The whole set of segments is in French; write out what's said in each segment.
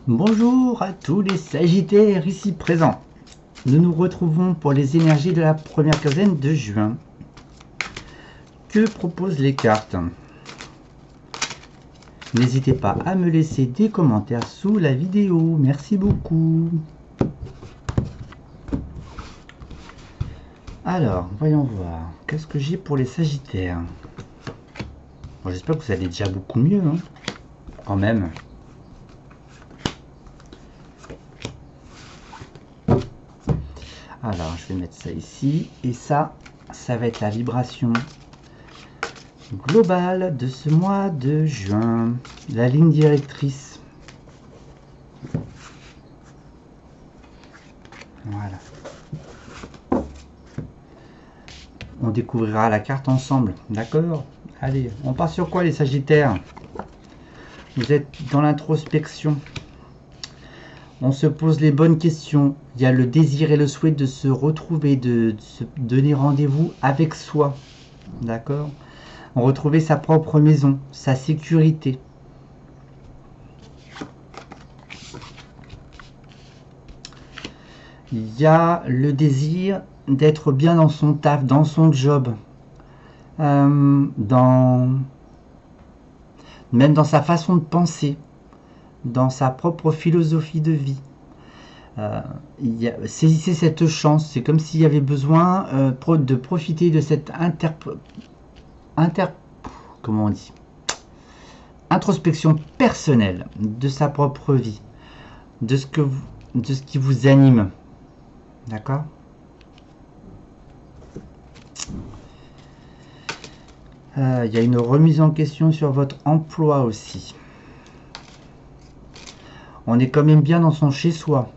Bonjour à tous les Sagittaires ici présents. Nous nous retrouvons pour les énergies de la première quinzaine de juin. Que proposent les cartes? N'hésitez pas à me laisser des commentaires sous la vidéo. Merci beaucoup. Alors, voyons voir. Qu'est-ce que j'ai pour les Sagittaires? Bon, j'espère que vous allez déjà beaucoup mieux, hein, quand même. Alors, je vais mettre ça ici. Et ça va être la vibration globale de ce mois de juin. La ligne directrice. Voilà. On découvrira la carte ensemble. D'accord? Allez, on part sur quoi les Sagittaires? Vous êtes dans l'introspection. On se pose les bonnes questions. Il y a le désir et le souhait de se retrouver, de se donner rendez-vous avec soi. D'accord? On retrouver sa propre maison, sa sécurité. Il y a le désir d'être bien dans son taf, dans son job. Même dans sa façon de penser. Dans sa propre philosophie de vie. Saisissez cette chance. C'est comme s'il y avait besoin de profiter de cette comment on dit, introspection personnelle de sa propre vie, de ce qui vous anime. D'accord? Il y a une remise en question sur votre emploi aussi. On est quand même bien dans son chez-soi.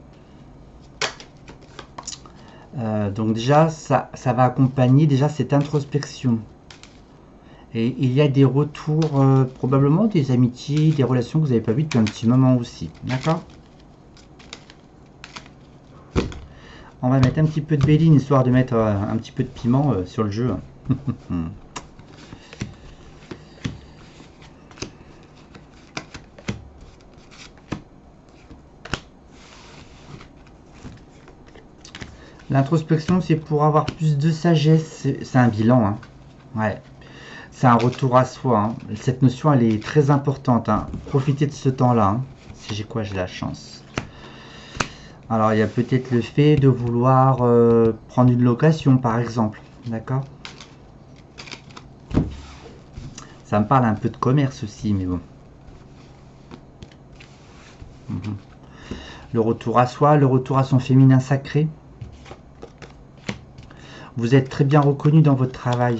Donc déjà, ça va accompagner déjà cette introspection. Et il y a des retours, probablement des amitiés, des relations que vous n'avez pas vues depuis un petit moment aussi. D'accord? On va mettre un petit peu de béline, histoire de mettre un petit peu de piment sur le jeu. L'introspection, c'est pour avoir plus de sagesse. C'est un bilan, hein. Ouais. C'est un retour à soi, hein. Cette notion, elle est très importante, hein. Profitez de ce temps-là, hein. Si j'ai la chance. Alors, il y a peut-être le fait de vouloir prendre une location, par exemple. D'accord? Ça me parle un peu de commerce aussi, mais bon. Le retour à soi, le retour à son féminin sacré. Vous êtes très bien reconnu dans votre travail.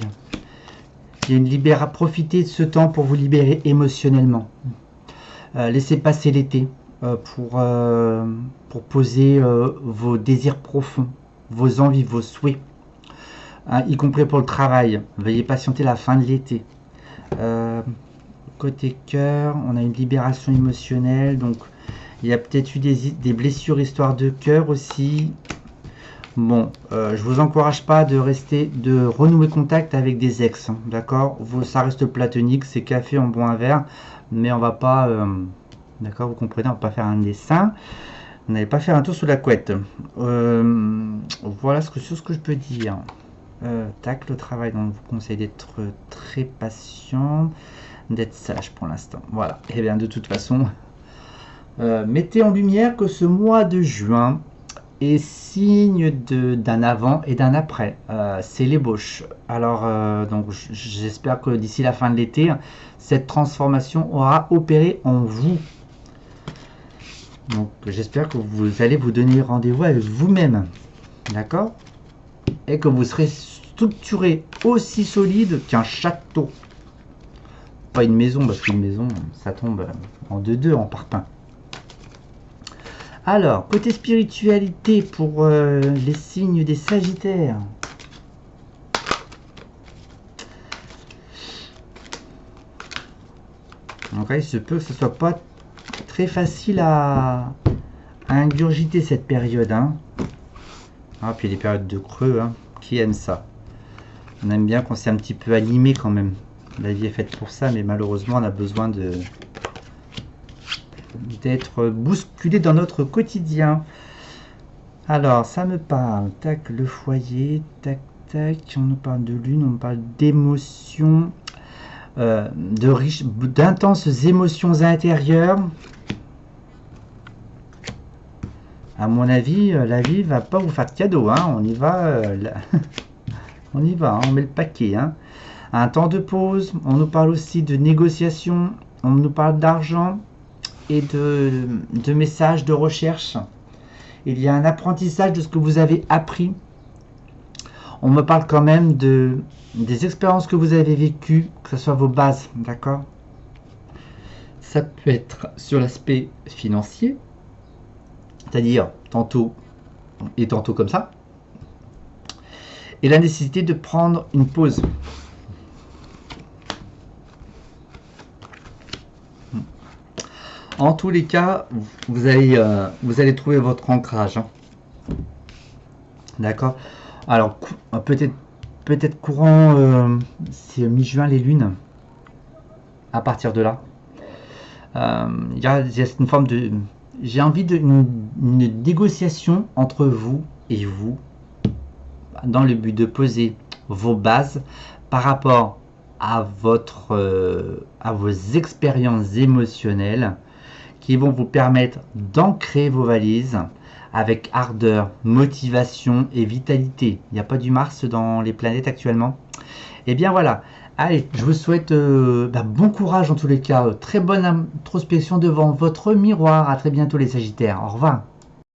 Il y a profitez de ce temps pour vous libérer émotionnellement. Laissez passer l'été pour poser vos désirs profonds, vos envies, vos souhaits, hein, y compris pour le travail. Veuillez patienter la fin de l'été. Côté cœur, on a une libération émotionnelle. Donc, il y a peut-être eu des blessures histoire de cœur aussi. Bon, je vous encourage pas de renouer contact avec des ex, hein, d'accord? Ça reste platonique, c'est café, on boit un verre, mais on va pas, d'accord, vous comprenez, on va pas faire un dessin, on n'allait pas faire un tour sous la couette. Voilà ce que je peux dire. Tac, le travail, donc je vous conseille d'être très patient, d'être sage pour l'instant. Voilà, et bien de toute façon, mettez en lumière que ce mois de juin et signe d'un avant et d'un après. C'est l'ébauche. Alors, donc j'espère que d'ici la fin de l'été, cette transformation aura opéré en vous. Donc, j'espère que vous allez vous donner rendez-vous avec vous-même. D'accord? Et que vous serez structuré aussi solide qu'un château. Pas une maison, parce qu'une maison, ça tombe en 2-2 en parpaing. Alors, côté spiritualité pour les signes des Sagittaires. Donc là, il se peut que ce soit pas très facile à ingurgiter cette période. Hein. Ah, puis les périodes de creux, hein. Qui aime ça? On aime bien quand c'est un petit peu animé quand même. La vie est faite pour ça, mais malheureusement, on a besoin de d'être bousculé dans notre quotidien. Alors, ça me parle, tac, le foyer, tac, tac, on nous parle de lune, on nous parle d'émotions, d'intenses émotions intérieures. À mon avis, la vie va pas vous faire de cadeau, hein. On y va, on y va, hein. On met le paquet, hein. Un temps de pause, on nous parle aussi de négociation, on nous parle d'argent et de messages de recherche. Il y a un apprentissage de ce que vous avez appris. On me parle quand même des expériences que vous avez vécues, que ce soit vos bases, d'accord? Ça peut être sur l'aspect financier, c'est-à-dire tantôt et tantôt comme ça, et la nécessité de prendre une pause. En tous les cas, vous allez trouver votre ancrage, hein. D'accord. Alors peut-être courant, c'est mi-juin les lunes. À partir de là, il y a une forme de, j'ai envie une négociation entre vous et vous, dans le but de poser vos bases par rapport à vos expériences émotionnelles, qui vont vous permettre d'ancrer vos valises avec ardeur, motivation et vitalité. Il n'y a pas du Mars dans les planètes actuellement. Et bien voilà. Allez, je vous souhaite bon courage en tous les cas. Très bonne introspection devant votre miroir. À très bientôt les Sagittaires. Au revoir.